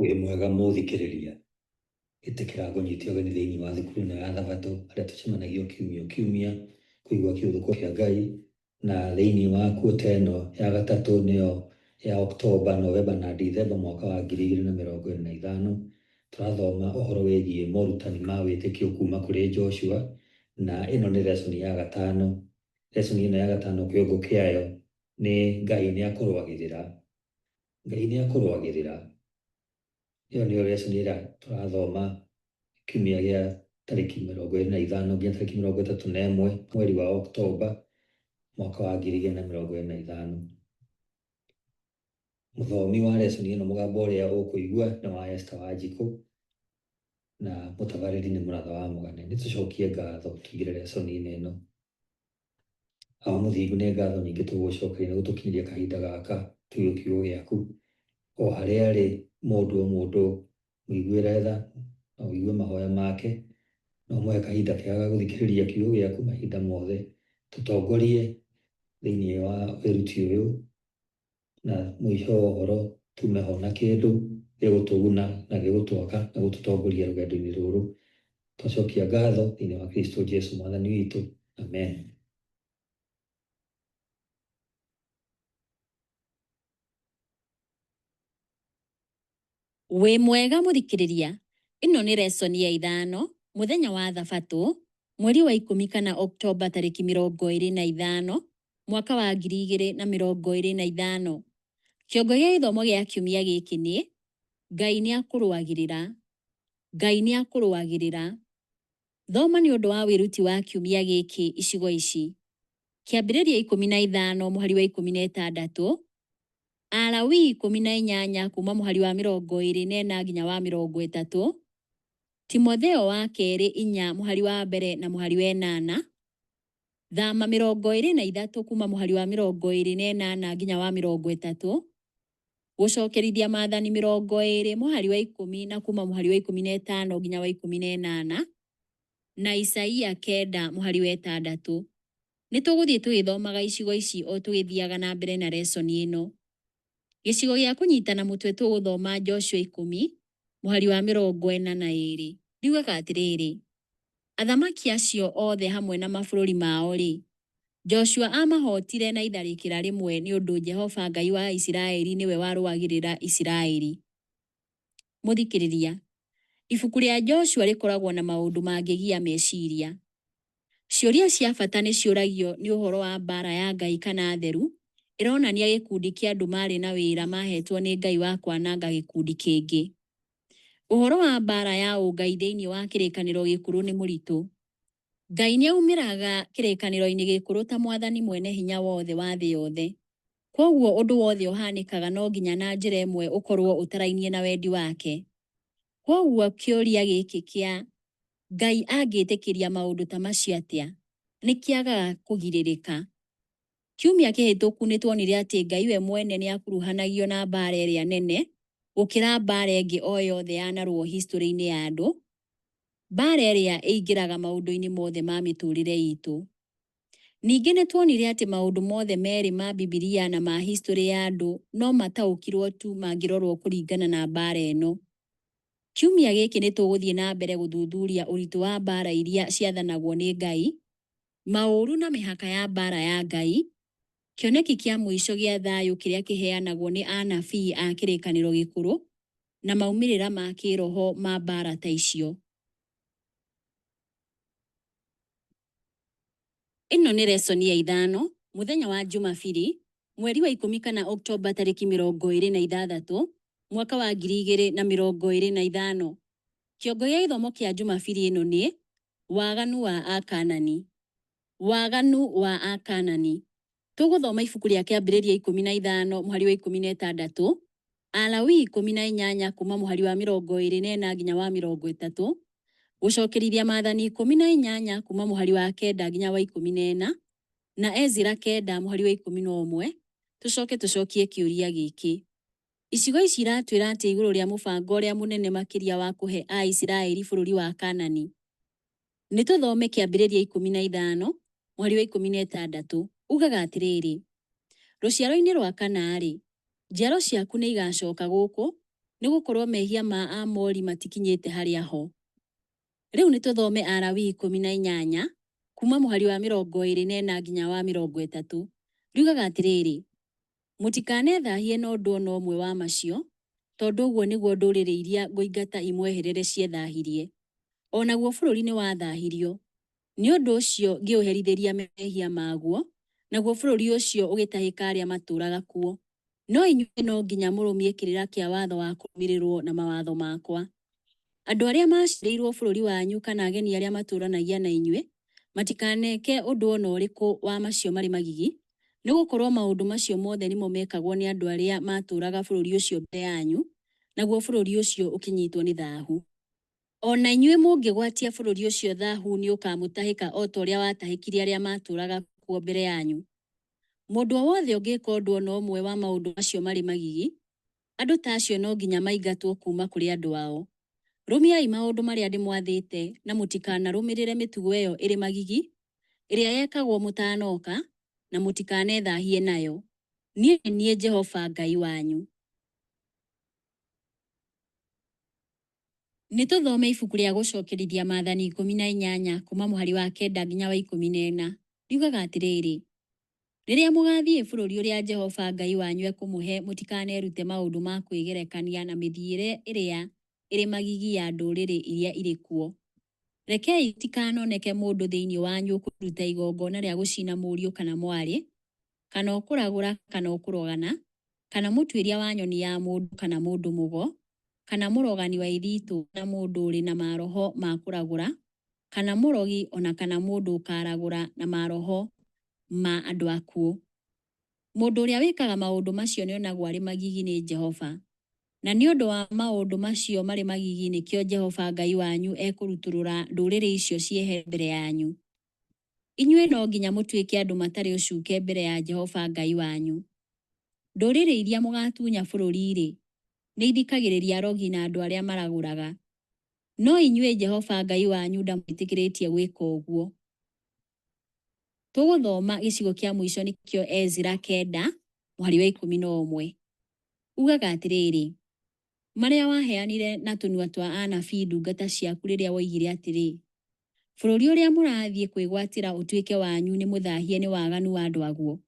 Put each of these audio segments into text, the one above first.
Wĩ mwega mũthikĩrĩria, ĩtĩkĩra ngũnyitia ũgeni thĩinĩ wa thukuru ĩno ya Thabatũ, harĩa tũcemanagia o kiumia kũigua kĩũthũko kĩa Ngai, na thĩinĩ wa kuota ĩno ya gatatũ nĩyo ya Oktoba, Novemba na Dithemba mwaka wa 2025, tũrathoma ũhoro wĩgiĩ morutani ma wĩtĩkio kuma kũrĩ Joshua, na ĩno nĩ lesson ya gatano. Lesson ĩno ya gatano kĩongo kĩayo nĩ Ngai nĩakũrũagĩrĩra. Ngai nĩakũrũagĩrĩra. Ĩyo nĩyo lesson ĩrĩa tũrathoma kiumia gĩa tarĩki 25 nginya tarĩki 31 mweri wa Oktoba mwaka wa 2025. Mũthomi wa lesson ĩno mũgambo ũrĩa ũkũigua nĩ wa Esther Wanjikũ, na mũtabarĩri nĩ Mũratha wa Mũgane. Nĩtũcokie ngatho tũingĩre lesson-inĩ ĩno. Wa mũthingu nĩ ngatho nyingĩ tũgũgũcokeria nĩ gũtũkinyĩria kahinda gaka tuge kiugo gĩaku. O harĩa arĩ mũndũ o mũndũ mũiguĩre tha na ũigue mahoya make, na ũmũhe kahinda kega ga gũthikĩrĩria kiugo gĩaku mahinda mothe. Tũtongorie thĩinĩ wa wĩruti ũyũ, na mũico wa ũhoro tume ho na kĩndũ gĩgũtũguna na gĩgũtwaka na gũtũtongoria rũgendo-inĩ rũrũ. Twacokia ngatho thĩinĩ wa Kristo Jesũ mwathani witũ. Amen. Wĩ mwega mũthikĩrĩria, ĩno nĩ lesson ya 5 mũthenya wa Thabatũ, mweri wa 10 kana Oktoba tarĩki 25 mwaka wa 2025. Kĩongo gĩa gĩthomo gĩa kiumia gĩkĩ nĩ Ngai nĩakũrũagĩrĩra. Ngai nĩakũrũagĩrĩra. Thoma nĩ ũndũ wa wĩruti wa kiumia gĩkĩ icigo ici. Kĩambĩrĩria 15 mũhari wa 16, Alawii 18 kuma mũhari wa 24 nginya wa 30, Timotheo wa kerĩ 4 mũhari wa mbere na mũhari wa 8, Thama 23 kuma mũhari wa 28 nginya wa 30, Gũcokerithia Maathani 20 mũhari wa 10 na kuma mũhari wa 15 nginya wa 18, na Isaia 9 mũhari wa 6. Nĩtũgũthiĩ tũgĩthomaga icigo ici o tũgĩthiaga na mbere na lesson ĩno. Gĩcigo gĩa kũnyitana mũtwe tũgũthoma Joshua 10 mũhari wa 42. Riugaga atĩrĩrĩ: athamaki acio othe hamwe na mabũrũri mao-rĩ, Joshua amahotire na itharĩkĩra rĩmwe nĩ ũndũ Jehova Ngai wa Isiraeli nĩwe warũagĩrĩra Isiraeli. Mũthikĩrĩria, ibuku rĩa Joshua rĩkoragwo na maũndũ mangĩgia meciria. Ciũria cia bata nĩ ciũragio nĩ ũhoro wa mbara ya Ngai kana theru, ĩronania gĩkundi kĩa andũ marĩ na wĩra mahetwo nĩ Ngai wa kwananga gĩkundi kĩngĩ. Ũhoro wa mbara ya ũngai thĩinĩ wa kĩrĩkanĩro gĩkũrũ nĩ mũritũ. Ngai nĩaumĩraga kĩrĩkanĩro-inĩ gĩkũrũ ta mwathani mwene hinya wothe wa thĩ yothe. Koguo ũndũ wothe ũhanĩkaga no nginya na njĩra ĩmwe ũkorwo ũtarainie na wendi wake. Koguo kĩũria gĩkĩ kĩa Ngai angĩtĩkĩria maũndũ ta macio atĩa nĩkĩagaga kũgirĩrĩka. Kiumia kĩhĩtũku nĩtuonire atĩ Ngai we mwene nĩakuruhanagio na mbara ĩrĩa nene gũkĩra mbara ĩngĩ o yothe yanarũo history-inĩ ya andũ, mbara ĩrĩa ĩingĩraga maũndũ-inĩ mothe ma mĩtũrĩre itũ. Ningĩ nĩtuonire atĩ maũndũ mothe merĩ ma Bibilia na ma history ya andũ no mataũkirwo tu mangĩrorwo kũringana na mbara ĩno. Kiumia gĩkĩ nĩtũgũthiĩ na mbere gũthuthuria ũritũ wa mbara iria ciathanagwo nĩ Ngai, maũru na mĩhaka ya mbara ya Ngai, kĩoneki kĩa mũico gĩa thayũ kĩrĩa kĩheanagwo nĩ anabii a kĩrĩkanĩro gĩkũrũ, na maumĩrĩra ma kĩroho ma mbara ta icio. Ĩno nĩ lesson ya 5 mũthenya wa Jumapili, mweri wa 10 kana Oktoba tarĩki 26 mwaka wa 2025. Kĩongo gĩa gĩthomo kĩa Jumapili ĩno nĩ waganu wa Akaanani. Waganu wa Akaanani. Tũgũthoma ibuku rĩa Kĩambĩrĩria 15 mũhari wa 16, Alawii 18 kuma mũhari wa 24 nginya wa 30, Gũcokerithia Maathani 18 kuma mũhari wa 9 nginya wa 14, na Ezira 9 mũhari wa 11. Tũcokie kĩũria gĩkĩ. Icigo ici iratwĩra atĩ igũrũ rĩa mũbango ũrĩa mũnene makĩria wa kũhe Aisiraeli bũrũri wa Kaanani. Nĩtũthome Kĩambĩrĩria 15 mweri wa 16. Ugaga atĩrĩrĩ: rũciaro-inĩ rwa kana-rĩ, njiaro ciaku nĩ igacoka gũkũ nĩ gũkorwo mehia ma Aamori matikinyĩte harĩa ho. Rĩu nĩ tũthome Alawii 18 kuma mũhari wa 24 nginya wa 30. Riugaga atĩrĩrĩ, mũtikanethahie na ũndũ ona ũmwe wa macio, tondũ ũguo nĩguo ndũrĩrĩ iria ngũingata imweherere ciethahirie. O naguo bũrũri nĩ wathahirio. Nĩ ũndũ ũcio ngĩũherithĩria mehia maguo, naguo bũrũri ũcio ũgĩtahĩka arĩa matũũraga kuo. No inyuĩ no nginya mũrũmie kĩrĩra kĩa watho wa kũrũmĩrĩrwo na mawatho makwa. Andũ arĩa maciarĩirwo bũrũri wanyu kana ageni arĩa matũũranagia na inyuĩ, matikaneke ũndũ ona ũrĩkũ wa macio marĩ magigi, nĩ gũkorwo maũndũ macio mothe nĩmo mekagwo nĩ andũ arĩa matũũraga bũrũri ũcio mbere yanyu, naguo bũrũri ũcio ũkĩnyitwo nĩ thaahu. Ona inyuĩ mũngĩgwatia bũrũri ũcio thaahu nĩ ũkamũtahĩka o ta ũrĩa watahĩkire arĩa matũũraga kuo mbere yanyu. Mũndũ o wothe ũngĩka ũndũ ona ũmwe wa maũndũ macio marĩ magigi, andũ ta acio no nginya maingatwo kuma kũrĩ andũ ao. Rũmiai maũndũ marĩa ndĩmwathĩte na mũtikanarũmĩrĩre mĩtugo ĩyo ĩrĩ magigi, ĩrĩa yekagwo mũtanoka, na mũtikanethahie nayo. Niĩ Jehova Ngai wanyu. Nĩ tũthome ibuku rĩa gũcokerithia Maathani 18 kuma mũhari wa 9 nginya wa 14. Riugaga atĩrĩrĩ, rĩrĩa mũgathiĩ bũrũri ũrĩa Jehova Ngai wanyu ekũmũhe, mũtikanerute maũndũ ma kwĩgerekania na mĩthiĩre ĩrĩa ĩrĩ magigi ya ndũrĩrĩ iria irĩ kuo. Rekei itikanoneke mũndũ thĩinĩ wanyu kũruta igongona rĩa gũcina mũriũ kana mwarĩ, kana ũkũragũra kana ũkũrogana, kana mũtuĩria wa nyoni ya mũndũ kana mũndũ mũgo, kana mũrogani wa ithitũ na mũndũ ũrĩ na maroho ma kũragũra, kana mũrogi ona kana mũndũ ũkaragũra na maroho ma andũ akuo. Mũndũ ũrĩa wĩkaga maũndũ macio nĩ onagwo arĩ magigi nĩ Jehova. Na nĩ ũndũ wa maũndũ macio marĩ magigi nĩkĩo Jehova Ngai wanyu ekũrutũrũra ndũrĩrĩ icio ciehe mbere yanyu. Inyuĩ no nginya mũtuĩke andũ matarĩ ũcuuke mbere ya Jehova Ngai wanyu. Ndũrĩrĩ iria mũgatunya bũrũri-rĩ, nĩ ithikagĩrĩria arogi na andũ arĩa maragũraga. No inyuĩ Jehova Ngai wanyu ndamwĩtĩkĩrĩtie gwĩka ũguo. Tũgũthoma gĩcigo kĩa mũico nĩkĩo Ezra 9 mũhari wa 11. Ugaga atĩrĩrĩ, marĩa waheanire na tũnua twa anabii ndungata ciaku rĩrĩa woigire atĩrĩ, bũrũri ũrĩa mũrathiĩ kwĩgwatĩra ũtuĩke wanyu nĩ mũthahie nĩ waganu wa andũ aguo.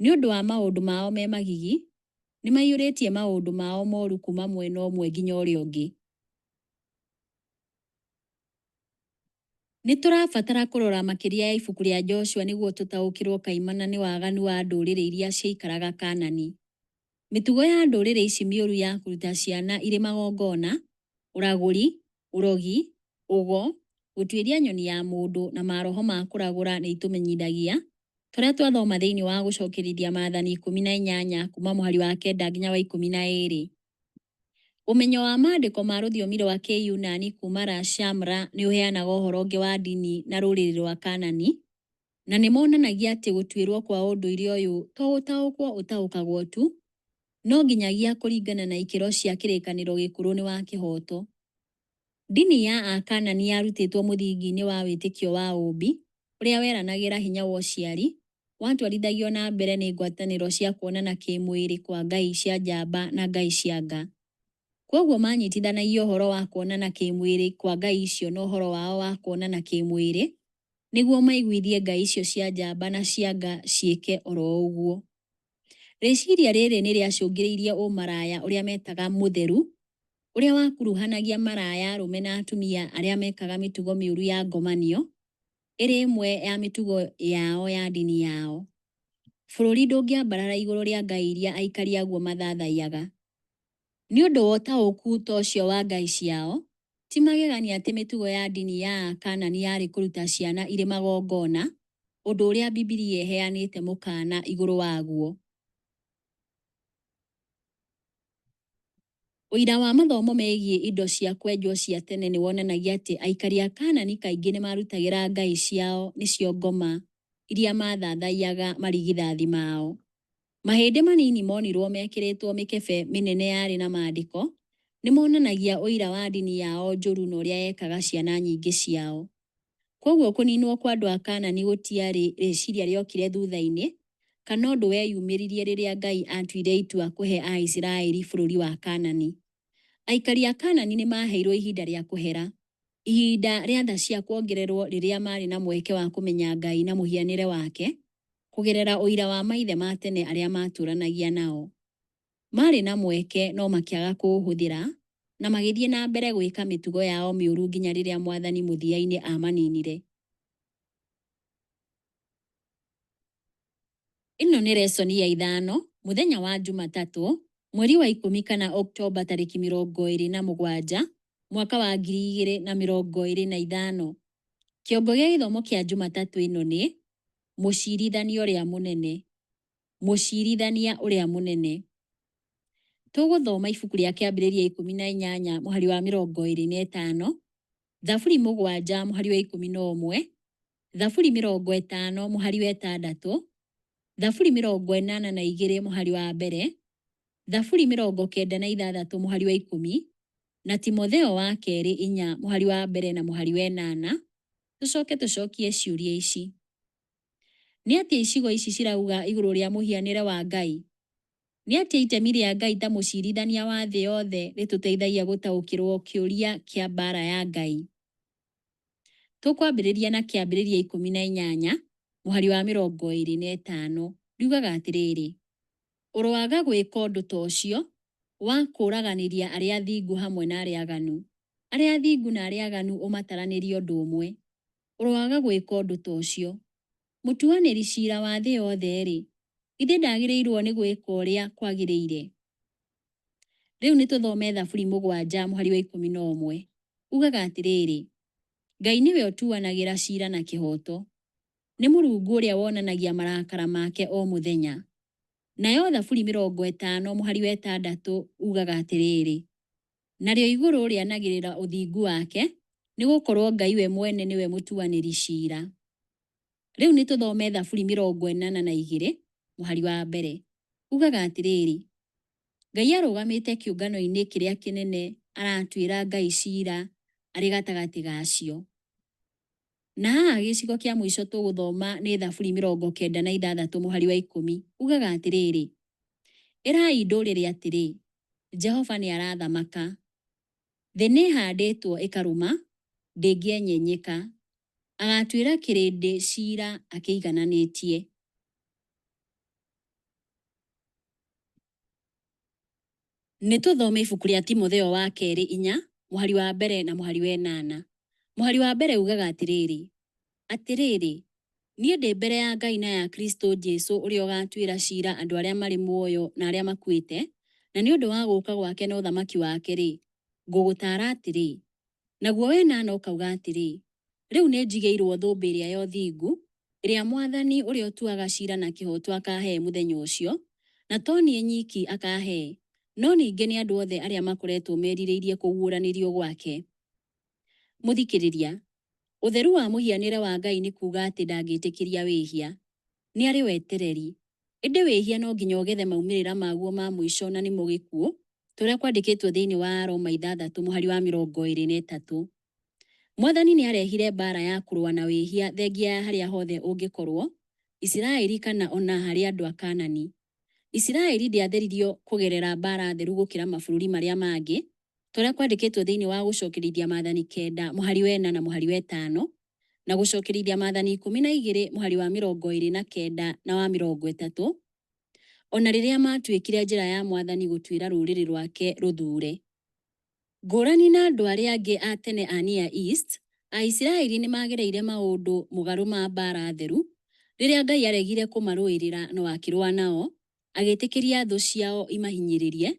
Nĩ ũndũ wa maũndũ mao me magigi, nĩ maiyũrĩtie maũndũ mao moru kuma mwena ũmwe nginya ũrĩa ũngĩ. Nĩ tũrabatara kũrora makĩria ya ibuku rĩa Joshua nĩguo tũtaũkĩrwo kaimana nĩ waganu wa ndũrĩrĩ iria ciaikaraga Kaanani. Mĩtugo ya ndũrĩrĩ ici mĩũru ya kũruta ciana irĩ magongona, ũragũri, ũrogi, ũgo, gũtuĩria nyoni ya mũndũ na maroho ma kũragũra nĩ itũmenyithagia, tũrĩa twathoma thĩinĩ wa gũcokerithia Maathani 18 kuma mũhari wa 9 nginya wa 12. Ũmenyo wa maandĩko ma rũthiomi rwa Kĩyunani kuma Lashamra nĩ ũheanaga ũhoro ũngĩ wa ndini na rũrĩrĩ rwa Kaanani, na nĩ monanagia atĩ gũtuĩrwo kwa ũndũire ũyũ to gũtaũkwo ũtaũkagwo tu, no nginyagia kũringana na ikĩro cia kĩrĩkanĩro gĩkũrũ nĩ wa kĩhooto. Ndini ya Akaanani yarutĩtwo mũthingi-inĩ wa wĩtĩkio wa ũũmbi, ũrĩa weranagĩra hinya wa ũciari, watwarithagio na mbere nĩ ngwatanĩro cia kuonana kĩmwĩrĩ kwa ngai cia njamba na ngai cia nga. Kwoguo manyitithanagia ũhoro wa kuonana kĩmwĩrĩ kwa ngai icio na ũhoro wao wa kuonana kĩmwĩrĩ, nĩguo maiguithie ngai icio cia njamba na cia nga ciĩke oro ũguo. Rĩciria rĩrĩ nĩ rĩacũngĩrĩirie ũmaraya ũrĩa metaga mũtheru, ũrĩa wakuruhanagia maraya arũme na atumia arĩa mekaga mĩtugo mĩũru ya ngomanio, ĩrĩ ĩmwe ya mĩtugo yao ya ndini yao. Bũrũri ndũngĩambarara igũrũ rĩa ngai iria aikari aguo mathathaiyaga. Nĩ ũndũ wa ũtaũku ta ũcio wa ngai ciao, ti magegania atĩ mĩtugo ya ndini ya Akaanani yarĩ kũruta ciana irĩ magongona, ũndũ ũrĩa Bibilia ĩheanĩte mũkana igũrũ waguo. Ũira wa mathomo megiĩ indo cia kwenjwo cia tene nĩ wonanagia atĩ aikari a Kaanani kaingĩ nĩ marutagĩra ngai ciao nĩcio ngoma iria mathathaiyaga marigithathi mao. Mahĩndĩ manini monirwo mekĩrĩtwo mĩkebe mĩnene yarĩ na maandĩko, nĩ monanagia ũira wa ndini yao njũru na ũrĩa yekaga ciana nyingĩ ciao. Kwoguo kũninwo kwa andũ a Kaanani gũtiarĩ rĩciria rĩokire thutha-inĩ, kana ũndũ weyumĩririe rĩrĩa Ngai atuire itua kũhe Aisiraeli bũrũri wa Kaanani. Aikari a Kanani nĩ maheirwo ihinda rĩa kũhera, ihinda rĩa tha cia kuongererwo rĩrĩa marĩ na mweke wa kũmenya Ngai na mũhianĩre wake, kũgerera ũira wa maithe ma tene arĩa matũũranagia nao. Marĩ na mweke no makĩaga kũũhũthĩra, na magĩthiĩ na mbere gwĩka mĩtugo yao mĩũru nginya rĩrĩa Mwathani mũthia-inĩ amaninire. Ĩno nĩ lesoni ya 5, mũthenya wa Jumatatũ, mweri wa 10 kana Oktoba 27, mwaka wa 2025. Kĩongo gĩa gĩthomo kĩa Jumatatũ ĩno nĩ mũcirithania ũrĩa mũnene. Mũcirithania ũrĩa mũnene. Tũgũthoma ibuku rĩa Kĩambĩrĩria 18 mũhari wa 25, Thaburi 7 mũhari wa 11, Thaburi 50 mũhari wa 6, Thaburi 82 mũhari wa 1, Thaburi 96 mũhari wa 10, na Timotheo wa kerĩ 4 mũhari wa 1 na mũhari wa 8. Tũcokie ciũria ici. Nĩ atĩa icigo ici cirauga igũrũ rĩa mũhianĩre wa Ngai? Nĩ atĩa itemi rĩa Ngai ta mũcirithania wa thĩ yothe rĩtũteithagia gũtaũkĩrwo kĩũria kĩa mbara ya Ngai? Tũkwambĩrĩria na Kĩambĩrĩria 18 mũhari wa 25. Riugaga atĩrĩrĩ: ũroaga gwĩka ũndũ ta ũcio wa kũũraganĩria arĩa athingu hamwe na arĩa aganu. Arĩa athingu na arĩa aganu ũmataranĩrie ũndũ ũmwe. Ũroaga gwĩka ũndũ ta ũcio. Mũtuanĩri cira wa thĩ yothe-rĩ, ithe ndagĩrĩirwo nĩ gwĩka ũrĩa kwagĩrĩire? Rĩu nĩ tũthome Thaburi 7 mũhari wa 11. Ugaga atĩrĩrĩ: Ngai nĩwe ũtuanagĩra cira na kĩhoto. Nĩ Mũrungu ũrĩa wonanagia marakara make o mũthenya. Nayo Thaburi 50 mũhari wa 6 ugaga atĩrĩrĩ: narĩo igũrũ rĩanagĩrĩra ũthingu wake, nĩ gũkorwo Ngai we mwene nĩwe mũtuanĩri cira. Rĩu nĩ tũthome Thaburi 82 mũhari wa 1. Ugaga atĩrĩrĩ: Ngai arũgamĩte kĩũngano-inĩ kĩrĩa kĩnene, aratuĩra Ngai cira arĩ gatagatĩ gacio. Na haha gĩcigo kĩa mũico tũgũthoma nĩ Thaburi 96 mũhari wa 10. Ugaga atĩrĩrĩ: ĩrai ndũrĩrĩ atĩrĩ, Jehova nĩ arathamaka. Thĩ nĩ ĩhandĩtwo ĩkarũma, ndĩngĩenyenyeka. Agatuĩra kĩrĩndĩ cira akĩigananĩtie. Nĩ tũthome ibuku rĩa Timotheo wa kerĩ 4 mũhari wa 1 na mũhari wa 8. Mũhari wa 1 ugaga atĩrĩrĩ: atĩrĩrĩ, niĩ ndĩ mbere ya Ngai na ya Kristo Jesũ ũrĩa ũgatuĩra cira andũ arĩa marĩ muoyo na arĩa makuĩte, na nĩ ũndũ wa gũũka gwake na ũthamaki wake-rĩ, ngũgũtaara atĩrĩ. Naguo we Nana ũkauga atĩrĩ: rĩu nĩ njigĩirwo thũmbĩ ĩrĩa ya ũthingu, ĩrĩa Mwathani ũrĩa ũtuaga cira na kĩhoto akahe mũthenya ũcio, na to niĩ nyiki akahe, no ningĩ nĩ andũ othe arĩa makoretwo merirĩirie kũguũranĩrio gwake. Mũthikĩrĩria, ũtheru wa mũhianĩre wa Ngai nĩ kuuga atĩ ndangĩtĩkĩria wĩhia. Nĩ arĩ wetereri. Ĩndĩ wĩhia no nginya ũgethe maumĩrĩra maguo ma mũico, na nĩmo gĩkuũ, tũrĩa kwandĩkĩtwo thĩinĩ wa Aroma 6 mũhari wa 23. Mwathani nĩ arehire mbara ya kũrũa na wĩhia thengia ya harĩa hothe ũngĩkorwo, Isiraeli kana ona harĩ andũ a Kanani. Isiraeli ndĩatheririo kũgerera mbara theru gũkĩra mabũrũri marĩa mangĩ, tũrĩa kwandĩkĩtwo thĩinĩ wa gũcokerithia Maathani 9 mũhari wa 4 na mũhari wa 5, na gũcokerithia Maathani 12 mũhari wa 29 na wa 30, ona rĩrĩa matuĩkire njĩra ya Mwathani gũtuĩra rũrĩrĩ rwake rũthuure. Ngũrani na andũ arĩa angĩ a tene a Near East, Aisiraeli nĩ magereire maũndũ mũgarũ ma mbara theru, rĩrĩa Ngai aregire kũmarũĩrĩra na akĩrũa nao, agĩtĩkĩria thũ ciao imahinyĩrĩrie,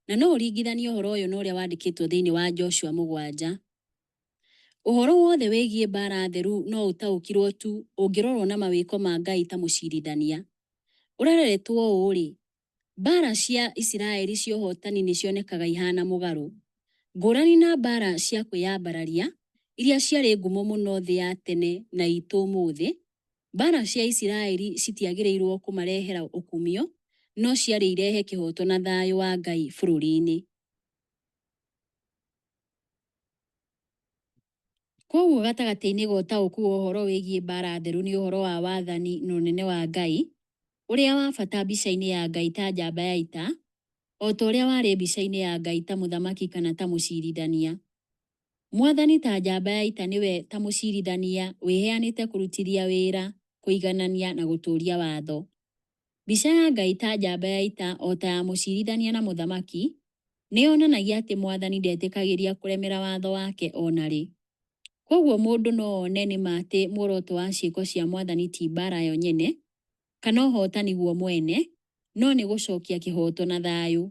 na no ũringithanie ũhoro ũyũ na ũrĩa wandĩkĩtwo thĩinĩ wa Joshua 7. Ũhoro wothe wĩgiĩ mbara theru no ũtaũkirwo tu ũngĩrorwo na mawĩko ma Ngai ta mũcirithania. Ũreretwo ũũ-rĩ, mbara cia Isiraeli cia ũhotani nĩ cionekaga ihana mũgarũ. Ngũrani na mbara cia kwĩyambararia, iria ciarĩ ngumo mũno thĩ ya tene na itũ ũmũthĩ, mbara cia Isiraeli citiagĩrĩirwo kũmarehera ũkumio, no ciarĩ irehe kĩhoto na thayũ wa Ngai bũrũri-inĩ. Koguo gatagatĩ-inĩ ga ũtaũku wa ũhoro wĩgiĩ mbara theru nĩ ũhoro wa wathani na ũnene wa Ngai, ũrĩa wa bata mbica-inĩ ya Ngai ta njamba ya ita, o ta ũrĩa warĩ mbica-inĩ ya Ngai ta mũthamaki kana ta mũcirithania. Mwathani ta njamba ya ita nĩwe ta mũcirithania wĩheanĩte kũrutithia wĩra, kũiganania na gũtũũria watho. Mbica ya Ngai ta njamba ya ita o ta ya mũcirithania na mũthamaki nĩ yonanagia atĩ Mwathani ndetĩkagĩria kũremera watho wake ona rĩ. Koguo mũndũ no one nĩma atĩ muoroto wa ciĩko cia Mwathani ti mbara yo nyene kana ũhotani guo mwene, no nĩ gũcokia kĩhoto na thayũ.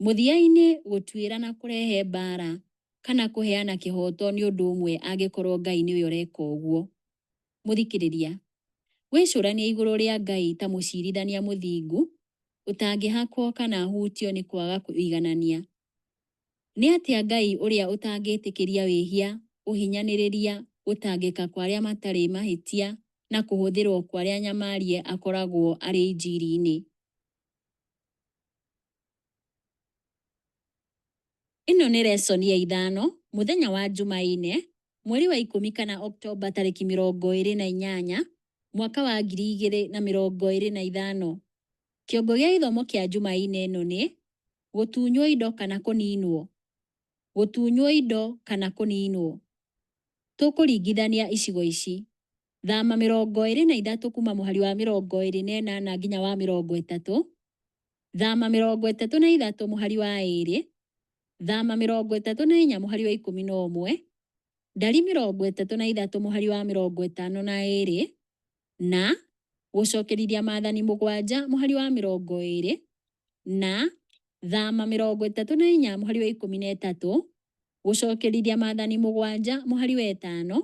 Mũthia-inĩ gũtuĩra na kũrehe mbara kana kũheana kĩhoto nĩ ũndũ ũmwe angĩkorwo Ngai nĩwe ũreka ũguo. Mũthikĩrĩria, wĩcũranie igũrũ rĩa Ngai ta mũcirithania mũthingu ũtangĩhakwo kana hutio nĩ kwaga kũiganania. Nĩ atĩa Ngai ũrĩa ũtangĩtĩkĩria wĩhia, ũhinyanĩrĩria, gũtangĩka kwa arĩa matarĩ mahĩtia na kũhũthĩrwo kwa arĩa nyamarie akoragwo arĩ injiri-inĩ? Ĩno nĩ lesson ya 5 mũthenya wa Jumaine, mweri wa 10 kana Oktoba tarĩki 28 mwaka wa 2025. Kĩongo gĩa gĩthomo kĩa Jumaine ĩno nĩ gũtunywo indo kana kũninwo. Gũtunywo indo kana kũninwo. Tũkũringithania icigo ici. Thama 23 kuma mũhari wa 28 nginya wa 30. Thama 33 mũhari wa 2. Thama 34 mũhari wa 11. Ndari 33 mũhari wa 52 na gũcokerithia maathani 7 mũhari wa 20 na thama 34 mũhari wa 13 gũcokerithia maathani 7 mũhari wa 5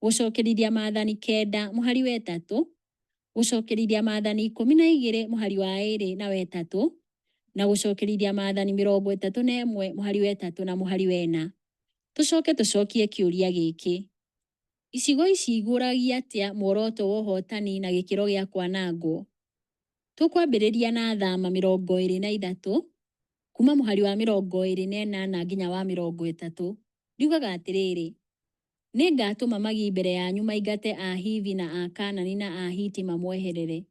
gũcokerithia maathani 9 mũhari wa 3 gũcokerithia maathani 12 mũhari wa 2 na wa 3 na gũcokerithia maathani 31 mũhari wa 3 na mũhari wa 4. Tũcokie kĩũria gĩkĩ. Icigo ici igũragia atĩa muoroto wa ũhotani na gĩkĩro gĩa kwanangwo? Tũkwambĩrĩria na thama 23 kuma mũhari wa 28 nginya wa 30. Riugaga atĩrĩrĩ: nĩ ngatũma magi mbere yanyu maingate Ahivi na Akaanani na Ahiti mamweherere.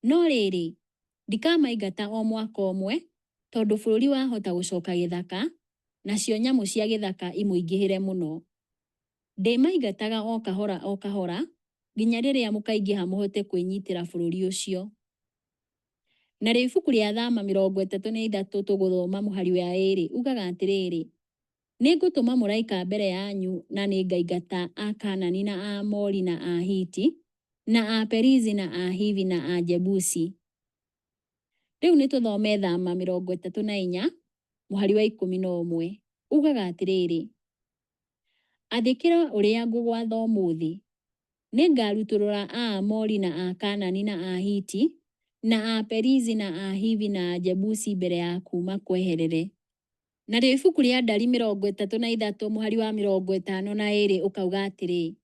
No rĩrĩ, ndikamaingata o mwaka ũmwe, tondũ bũrũri wahota gũcoka gĩthaka, nacio nyamũ cia gĩthaka imũingĩhĩre mũno. Ndĩmaingataga o kahora, nginya rĩrĩa mũkaingĩha mũhote kwĩnyitĩra bũrũri ũcio. Na rĩu ibuku rĩa thama 33 tũgũthoma mũhari wa 2 ugaga atĩrĩrĩ: nĩ ngũtũma mũraika mbere yanyu na nĩ ngaingata Akaanani na Aamori na Ahiti na Aperizi na Ahivi na Ajebusi. Rĩu nĩ tũthome thama 34 mũhari wa 11 ugaga atĩrĩrĩ: athĩkĩra ũrĩa ngũgwatha ũmũthĩ. Nĩ ngarutũrũra Aamori na Akaanani na Ahiti na Aperizi na Ahivi na Ajebusi mbere yaku makweherere. Na rĩu ibuku rĩa Ndari 33 mũhari wa 52 ũkauga atĩrĩ: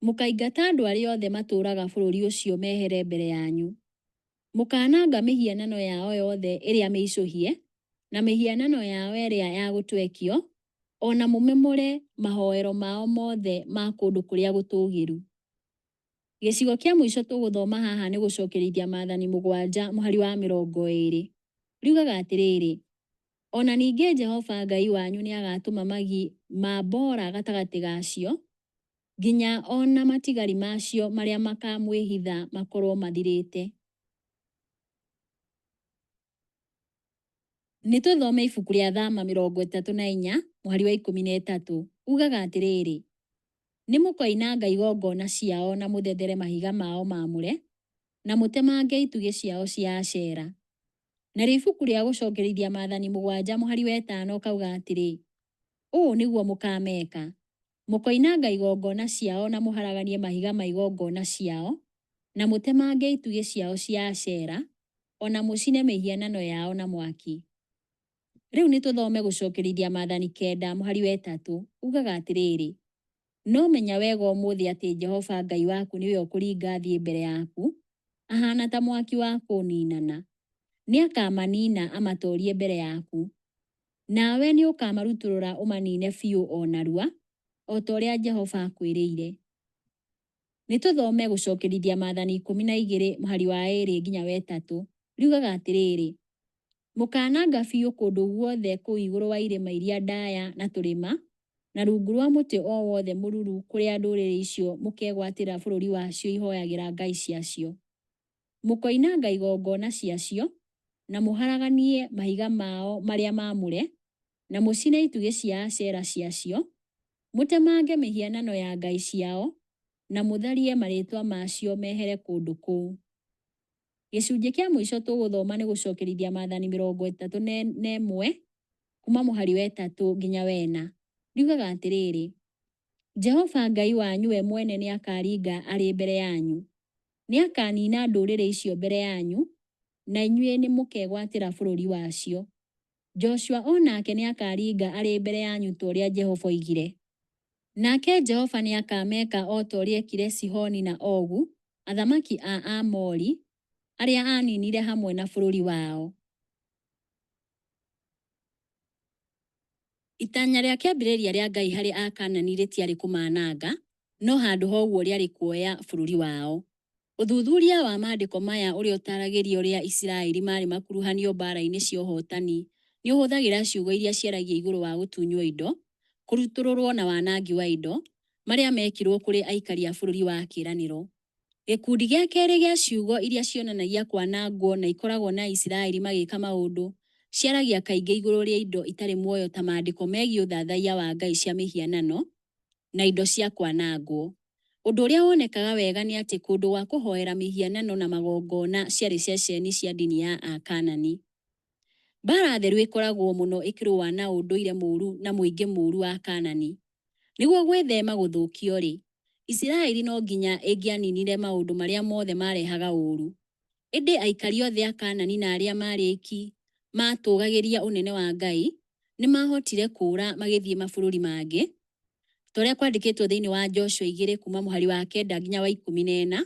mũkaingata andũ arĩa othe matũũraga bũrũri ũcio mehere mbere yanyu. Mũkananga mĩhianano yao yothe ĩrĩa mĩicũhie na mĩhianano yao ĩrĩa ya gũtwekio, ona mũmemore mahoero mao mothe ma kũndũ kũrĩa gũtũũgĩru. Gĩcigo kĩa mũico tũgũthoma haha nĩ gũcokerithia maathani 7 mũhari wa 20. Riugaga atĩrĩrĩ: ona ningĩ Jehova Ngai wanyu nĩ agatũma magi ma mbora gatagatĩ gacio, nginya ona matigari macio marĩa makamwĩhitha makorwo mathirĩte. Nĩ tũthome ibuku rĩa thama 34 mũhari wa 13 ugaga atĩrĩrĩ: nĩ mũkoinanga igongona ciao na mũthethere mahiga mao maamũre na mũtemange itugĩ ciao cia Ashera. Na rĩu ibuku rĩa gũcokerithia maathani 7 mũhari wa 5 kauga atĩrĩ: ũũ nĩguo mũkameka: mũkoinanga igongona ciao na mũharaganie mahiga ma igongona ciao na mũtemange itugĩ ciao cia Ashera, ona mũcine mĩhianano yao na mwaki. Rĩu nĩ tũthome gũcokerithia maathani 9 mũhari wa 3 ugaga atĩrĩrĩ: no menya wega ũmũthĩ atĩ Jehova Ngai waku nĩwe ũkũringa thiĩ mbere yaku, ahana ta mwaki wa kũninana. Nĩ akamanina amatoorie mbere yaku. Nawe nĩ ũkamarutũrũra ũmanine biũ o narua, o ta ũrĩa Jehova akwĩrĩire. Nĩ tũthome gũcokerithia maathani 12 mũhari wa 2 nginya wa 3. Riugaga atĩrĩrĩ: Mũkananga biũ kũndũ guothe kũu igũrũ wa irĩma iria ndaya na tũrĩma, na rungu rwa mũtĩ o wothe mũruru kũrĩa ndũrĩrĩ icio mũkegwatĩra bũrũri wacio ihoyagĩra ngai ciacio. Mũkoinanga igongona ciacio, na mũharaganie mahiga mao marĩa maamũre, na mũcine itugĩ cia acera ciacio, mũtemange mĩhianano ya ngai ciao, na mũtharie marĩtwa macio mehere kũndũ kũu. Gĩcunjĩ kĩa mũico tũgũthoma nĩ gũcokerithia Maathani 31 kuma mũhari wa 3 nginya wa 4. Riugaga atĩrĩrĩ: Jehova Ngai wanyu we mwene nĩ akaringa arĩ mbere yanyu. Nĩ akanina ndũrĩrĩ icio mbere yanyu, na inyuĩ nĩ mũkegwatĩra bũrũri wacio. Joshua onake nĩ akaringa arĩ mbere yanyu ta ũrĩa Jehova oigire. Nake Jehova nĩ akameka o ta ũrĩa ekire Sihoni na Ogu, athamaki a Aamori, arĩa aninire hamwe na bũrũri wao. Itanya rĩa kĩambĩrĩria rĩa Ngai harĩ Akaanani rĩtiarĩ kũmananga, no handũ ha ũguo rĩarĩ kuoya bũrũri wao. Ũthuthuria wa maandĩko maya ũrĩa ũtaragĩria ũrĩa Isiraeli marĩ makuruhanio mbara-inĩ cia ũhotani nĩ ũhũthagĩra ciugo iria ciaragia igũrũ wa gũtunywo indo, kũrutũrũrwo na wanangi wa indo, marĩa mekirwo kũrĩ aikari a bũrũri wa kĩĩranĩro. Gĩkundi gĩa kerĩ gĩa ciugo iria cionanagia kwanangwo na ikoragwo na Isiraeli magĩka maũndũ ciaragia kaingĩ igũrũ rĩa indo itarĩ muoyo ta maandĩko megiĩ ũthathaiya wa ngai cia mĩhianano na indo cia kwanangwo. Ũndũ ũrĩa wonekaga wega nĩ atĩ kũndũ gwa kũhoera mĩhianano na magongona ciarĩ ceceni cia ndini ya Akaanani. Mbara theru ĩkoragwo mũno ĩkĩrũa na ũndũire mũũru na mũingĩ mũũru wa Akaanani. Nĩguo gwĩthema gũthũkio-rĩ, Isiraeli no nginya ĩngĩaninire maũndũ marĩa mothe marehaga ũũru. Ĩndĩ aikari othe a Akaanani na arĩa marĩki matũgagĩria ũnene wa Ngai nĩ mahotire kũũra magĩthiĩ mabũrũri mangĩ, ta ũrĩa kwandĩkĩtwo thĩinĩ wa Joshua 2 kuma mũhari wa 9 nginya wa 14,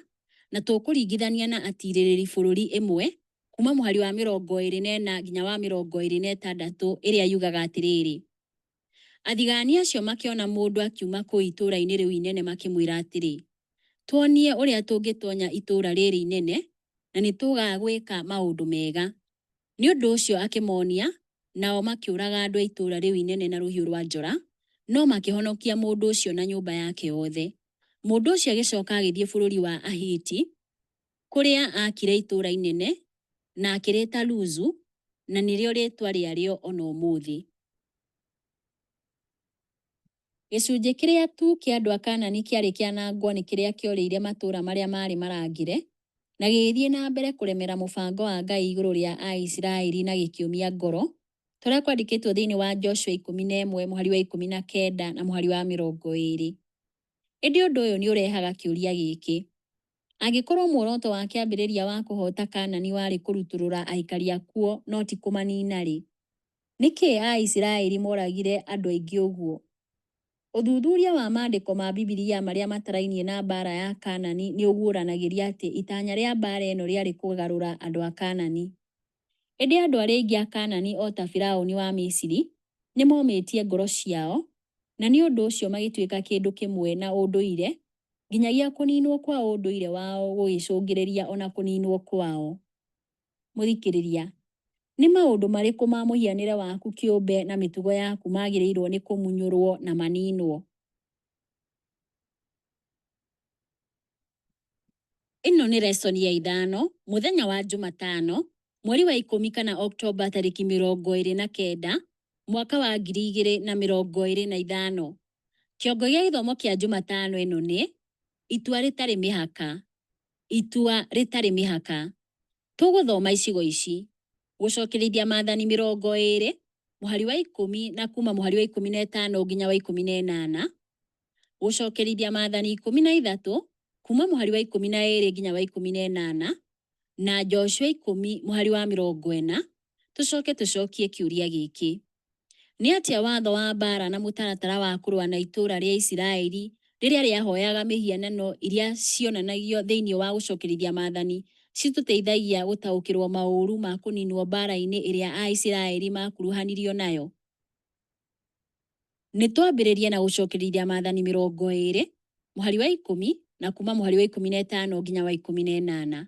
na tũkũringithania na atirĩrĩri bũrũri 1 kuma mũhari wa 24 nginya wa 26 ĩrĩa yugaga atĩrĩrĩ: Athigani acio makĩona mũndũ akiuma kũu itũũra-inĩ rĩu inene makĩmwĩra atĩrĩ, tuonie ũrĩa tũngĩtonya itũũra rĩrĩ inene na nĩ tũgagwĩka maũndũ mega. Nĩ ũndũ ũcio akĩmonia, nao makĩũraga andũ a itũũra rĩu inene na rũhiũ rwa njora, no makĩhonokia mũndũ ũcio na nyũmba yake yothe. Mũndũ ũcio agĩcoka agĩthiĩ bũrũri wa Ahiti, kũrĩa akire itũũra inene na akĩrĩta Luzu, na nĩrĩo rĩĩtwa rĩarĩo ona ũmũthĩ. Gĩcunjĩ kĩrĩa tu kĩa andũ a Kaanani kĩarĩ kĩanangwo nĩ kĩrĩa kĩorĩire matũũra marĩa marĩ marangĩre, na gĩgĩthiĩ na mbere kũremera mũbango wa Ngai igũrũ rĩa Aisiraeli na gĩkĩũmia ngoro, ta ũrĩa kwandĩkĩtwo thĩinĩ wa Joshua 11 mũhari wa 19 na mũhari wa 20. Ĩndĩ ũndũ ũyũ nĩ ũrehaga kĩũria gĩkĩ: angĩkorwo muoroto wa kĩambĩrĩria wa kũhoota Kaanani warĩ kũrutũrũra aikari akuo no ti kũmanina-rĩ, nĩkĩ Aisiraeli moragire andũ aingĩ ũguo? Ũthuthuria wa maandĩko ma Bibilia marĩa matarainie na mbara ya Kaanani nĩ ũguũranagĩria atĩ itanya rĩa mbara ĩno rĩarĩ kũgarũra andũ a Kaanani. Ĩndĩ andũ arĩa aingĩ a Kaanani o ta Firaũni wa Misiri nĩ momĩtie ngoro ciao, na nĩ ũndũ ũcio magĩtuĩka kĩndũ kĩmwe na ũndũire, nginyagia kũninwo kwa ũndũire wao gũgĩcũngĩrĩria ona kũninwo kwao. Mũthikĩrĩria, nĩ maũndũ marĩkũ ma mũhianĩre waku kĩũmbe na mĩtugo yaku magĩrĩirwo nĩ kũmunyũrwo na maninwo? Ĩno nĩ lesson ya 5, mũthenya wa Jumatano, mweri wa 10 kana Oktoba 29, mwaka wa 2025. Kĩongo gĩa gĩthomo kĩa Jumatano ĩno nĩ itua rĩtarĩ mĩhaka. Itua rĩtarĩ mĩhaka. Tũgũthoma icigo ici: gũcokerithia Maathani 20, mũhari wa 10 na kuma mũhari wa 15 nginya wa 18. Gũcokerithia Maathani 13 kuma mũhari wa 12 nginya wa 18, na Joshua 10 mũhari wa 40. Tũcokie kĩũria gĩkĩ: nĩ atĩa watho wa mbara na mũtaratara wa kũrũa na itũũra rĩa Isiraeli rĩrĩa rĩahoyaga mĩhianano iria cionanagio thĩinĩ wa gũcokerithia Maathani citũteithagia gũtaũkĩrwo maũru ma kũninwo mbara-inĩ ĩrĩa Aisiraeli makuruhanirio nayo? Nĩ twambĩrĩrie na gũcokerithia Maathani 20, mũhari wa 10 na kuma mũhari wa 15 nginya wa 18.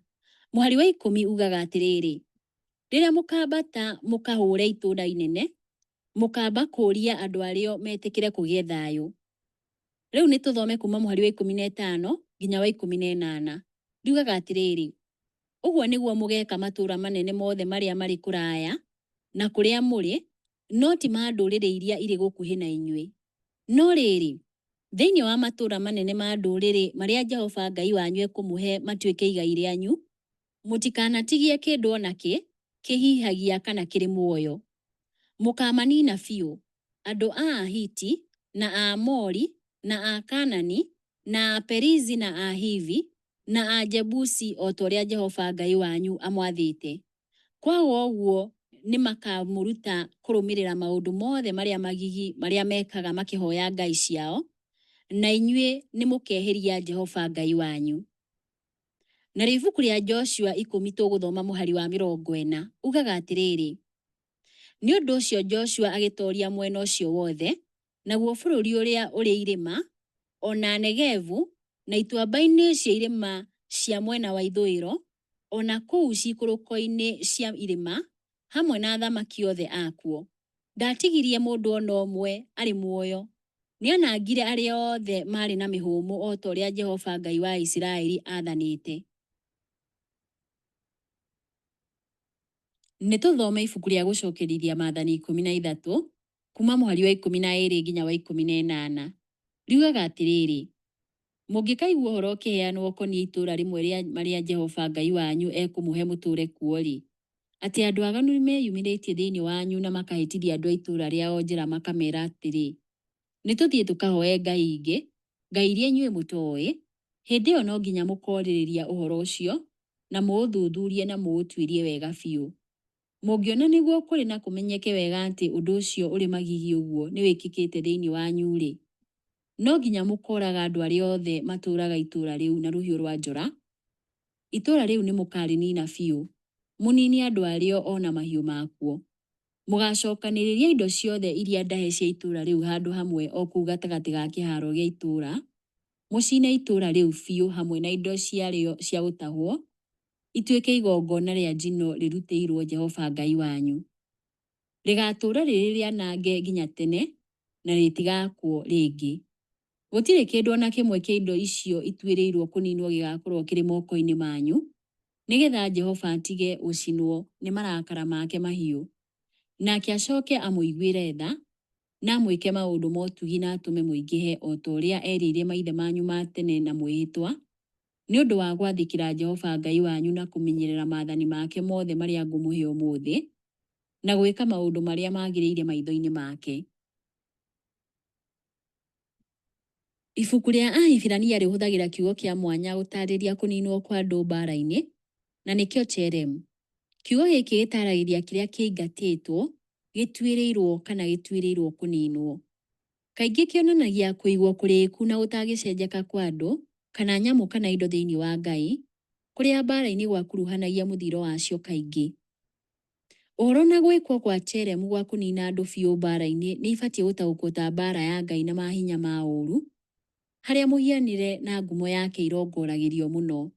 Mũhari wa 10 ugaga atĩrĩrĩ: Rĩrĩa mũkambata mũkahũre itũũra inene, mũkamba kũria andũ arĩo metĩkĩre kũgĩe thayũ. Rĩu nĩ tũthome kuma mũhari wa 15 nginya wa 18. Riugaga atĩrĩrĩ, ũguo nĩguo mũgeka matũũra manene mothe marĩa marĩ kũraya na kũrĩa mũrĩ, no ti ma ndũrĩrĩ iria irĩ gũkuhĩ na inyuĩ. No rĩrĩ, thĩinĩ wa matũũra manene ma ndũrĩrĩ marĩa Jehova Ngai wanyu ekũmũhe matuĩke igai rĩanyu, mũtikanatigie kĩndũ ona kĩ, kĩhihagia kana kĩrĩ muoyo. Mũkamanina biũ, andũ a Ahiti na Aamori na Akaanani na Aperizi na Ahivi na Ajebusi o ta ũrĩa Jehova Ngai wanyu amwathĩte. Kwaga ũguo nĩ makamũruta kũrũmĩrĩra maũndũ mothe marĩa magigi marĩa mekaga makĩhoya ngai ciao, na inyuĩ nĩ mũkehĩria Jehova Ngai wanyu. Na rĩo ibuku rĩa Joshua 10 tũgũthoma mũhari wa 40 ugaga atĩrĩrĩ, nĩ ũndũ ũcio Joshua agĩtooria mwena ũcio wothe, naguo bũrũri ũrĩa ũrĩ irĩma, ona Negevu, na ituamba-inĩ cia irĩma cia mwena wa ithũĩro, ona kũu cikũrũko-inĩ cia irĩma, hamwe na athamaki othe akuo. Ndatigirie mũndũ ona ũmwe arĩ muoyo. Nĩanangire arĩa othe marĩ na mĩhũmũ o ta ũrĩa Jehova Ngai wa Isiraeli athanĩte. Nĩ tũthome ibuku rĩa gũcokerithia Maathani 13 kuma mũhari wa 12 nginya wa 18. Riugaga atĩrĩrĩ, mũngĩkaigua ũhoro ũkĩheanwo ũkoniĩ itũũra rĩmwe marĩa Jehova Ngai wanyu ekũmũhe mũtũũre kuo-rĩ, atĩ andũ aganu nĩmeyumĩrĩtie thĩinĩ wanyu na makahĩtithia andũ a itũũra rĩao njĩra makamera atĩrĩ, nĩ tũthiĩ tũkahoe ngai ingĩ, ngai iria inyuĩ mũtooĩ, hĩndĩ ĩyo no nginya mũkorĩrĩria ũhoro ũcio na mũũthuthurie na mũũtuĩrie wega biũ. Mũngĩona nĩguo kũrĩ na kũmenyeke wega atĩ ũndũ ũcio ũrĩ magigi ũguo nĩ wĩkĩkĩte thĩinĩ wanyu-rĩ, no nginya mũkoraga andũ arĩa othe matũũraga itũũra rĩu na rũhiũ rwa njora. Itũũra rĩu nĩ mũkarĩnina biũ, mũnini andũ arĩo ona mahiũ makuo. Mũgacokanĩrĩria indo ciothe iria ndahe cia itũũra rĩu handũ hamwe o kũu gatagatĩ ga kĩharo gĩa itũũra, mũcine itũũra rĩu biũ hamwe na indo ciarĩo cia gũtahwo, ituĩke igongona rĩa njino rĩrutĩirwo Jehova Ngai wanyu. Rĩgatũũra rĩrĩ rĩanange nginya tene na rĩtigakwo rĩngĩ. Gũtirĩ kĩndũ ona kĩmwe kĩa indo icio ituĩrĩirwo kũninwo gĩgakorwo kĩrĩ moko-inĩ manyu, nĩgetha Jehova atige gũcinwo nĩ marakara make mahiũ, nake acoke amũiguĩre tha, na amwĩke maũndũ ma ũtugi na atũme mũingĩhe o ta ũrĩa erĩire maithe manyu ma tene na mwĩhĩtwa, nĩ ũndũ wa gwathĩkĩra Jehova Ngai wanyu na kũmenyerera maathani make mothe marĩa ngũmũhe ũmũthĩ, na gwĩka maũndũ marĩa magĩrĩire maitho-inĩ make. Ibuku rĩa Ahibirania rĩhũthagĩra kiugo kĩa mwanya gũtarĩria kũninwo kwa andũ mbara-inĩ, na nĩkĩo cherem. Kiugo gĩkĩ gĩtaragĩria kĩrĩa kĩingatĩtwo, gĩtuĩrĩirwo kana gĩtuĩrĩirwo kũninwo. Kaingĩ kĩonanagia kũigwo kũrĩku na gũtagĩcenjeka kwa andũ, kana nyamũ kana indo thĩinĩ wa Ngai, kũrĩa mbara-inĩ gwakuruhanagia mũthiro wacio kaingĩ. Ũhoro na gwĩkwo kwa cherem gwa kũnina andũ biũ mbara-inĩ nĩ ibatiĩ gũtaũkwo ta mbara ya Ngai na mahinya ma ũũru, harĩa mũhianĩre na ngumo yake irongoragĩrio mũno.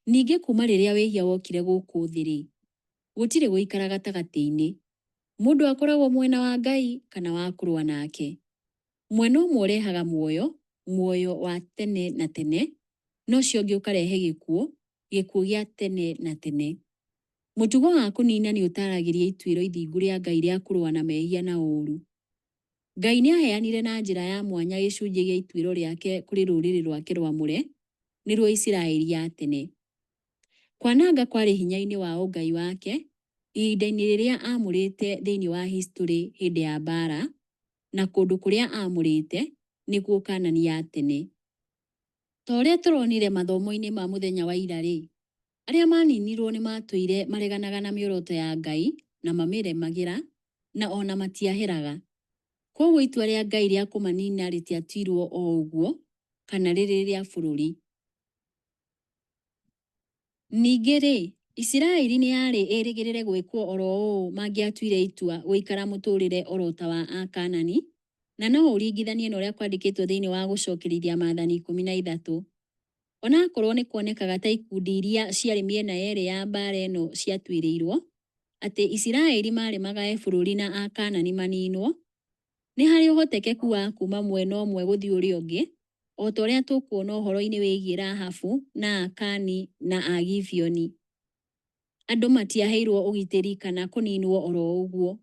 Ningĩ kuma rĩrĩa wĩhia wokire gũkũ thĩ-rĩ, gũtirĩ gũikara gatagatĩ-inĩ. Mũndũ akoragwo mwena wa Ngai kana wa kũrũa nake. Mwena ũmwe ũrehaga muoyo, muoyo wa tene na tene, no ũcio ũngĩ ũkarehe gĩkuũ, gĩkuũ gĩa tene na tene. Mũtugo wa kũnina nĩ ũtaragĩria ituĩro ithingu rĩa Ngai rĩa kũrũa na mehia na ũũru. Ngai nĩ aheanire na njĩra ya mwanya gĩcunjĩ gĩa ituĩro rĩake kũrĩ rũrĩrĩ rwake rwamũre, nĩruo Isiraeli ya tene. Kwananga kwarĩ hinya-inĩ wa ũngai wake, ihinda-inĩ rĩrĩa amũrĩte thĩinĩ wa history hĩndĩ ya mbara, na kũndũ kũrĩa amũrĩte nĩkuo Kaanani ya tene. Ta ũrĩa tũronire mathomo-inĩ ma mũthenya wa ira-rĩ, arĩa maninirwo nĩ matũire mareganaga na mĩoroto ya Ngai na mamĩremagĩra, na ona matiaheraga. Koguo itua rĩa Ngai rĩa kũmanina rĩtiatuirwo o ũguo, kana rĩrĩ rĩa bũrũri. Ningĩ-rĩ, Isiraeli nĩ yarĩ ĩrĩgĩrĩre gwĩkwo oro ũũ mangĩatuire itua gũikara mũtũrĩre oro ta wa Akaanani, na no ũringithanie na ũrĩa kwandĩkĩtwo thĩinĩ wa gũcokerithia Maathani 13. Ona akorwo nĩ kuonekaga ta ikundi iria ciarĩ mĩena yerĩ ya mbara ĩno ciatuĩrĩirwo, atĩ Isiraeli maremaga bũrũri na Akaanani maninwo, nĩ harĩ ũhotekeku wa kuma mwena ũmwe gũthiĩ ũrĩa ũngĩ, o ta ũrĩa tũkuona ũhoro-inĩ wĩgiĩ Rahabu na Akani na Agibioni. Andũ matiaheirwo ũgitĩri kana kũninwo oro ũguo.